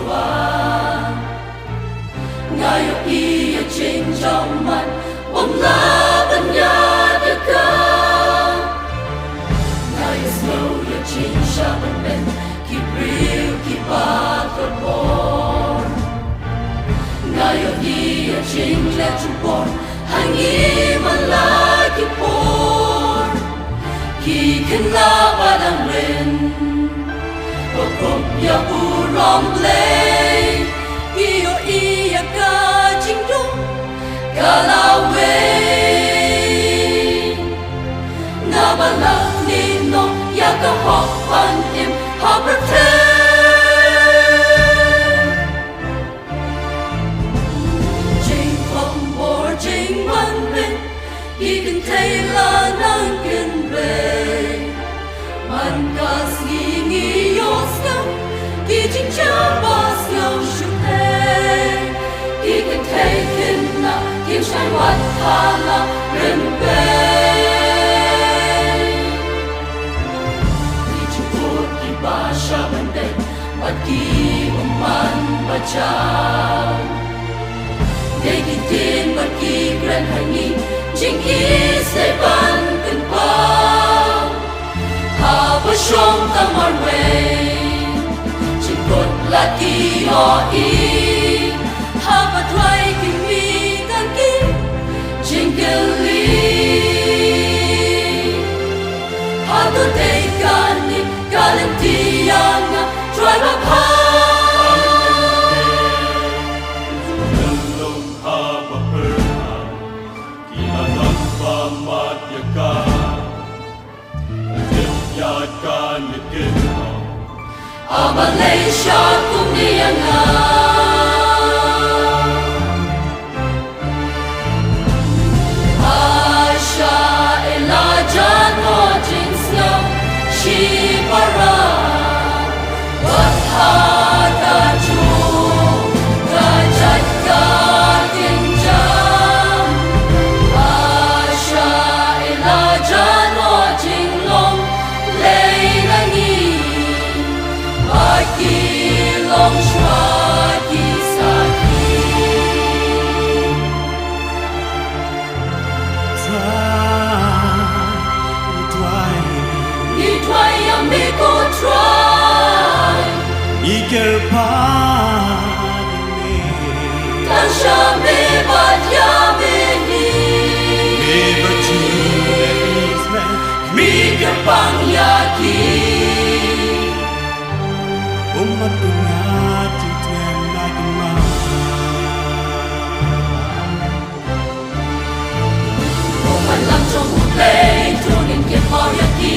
wa ngayo iya cinjang man wong laban ya deka ngayo snow ya cinja man ben kibril kibator bon ngayo iya cinja chupon hangi malaki por ki kena padang ren Bokong ya urong play Iyo iya ka jingdong Kalawe Nabalak nino Ya ka hopan im Haberten Jing phong bor jing man bin Ikan tayla nang kin bay Man kas ngi yosngam Ki jing jambas ngam shukay Ki kan taken na Kim shay wat hala rimbay Ki chukut ki basha banday Wat ki uman bachaw Day ki din wat ki gran hangi Jing ki say ban kan pao Haba shong tamar way Chikot lati o i Haba tway kimi tanki Jinggali Hado day gani Galantiyanga Try mapha Nalong haba perhan Kinanang pamadyakan Yat kan ikin Malaysia kung niyanga Asya ilajan mo jinsyo Shibara Wathata ju Kajat ka tinjam Asya ilajan mo jinglong Leilangi Aki long shwaki saki Ni tway amigo try Iker padme Tansha me bat yamini Me bachune isme Mi kapang yaki Umat dunya tityen like ma Man lang trong một lệ Tunin kiếp mau yaki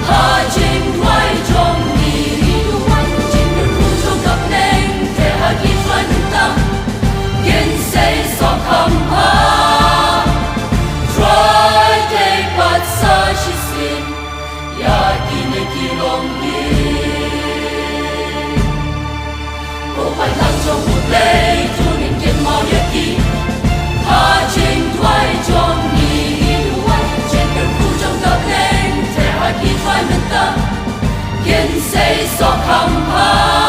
Ha jing tway trong ni Ridu wan jing được khu trong gặp nên Thế ha ki tway nâng tâm Yen say so kham ha Try take but sa shi sin Yaki ne ki long yin Cô phải lang trong một lệ Tunin kiếp mau yaki Ha jing tway trong ni Ridu wan jing được khu trong gặp nên Thế ha ki tway nâng tâm Yen say so kham ha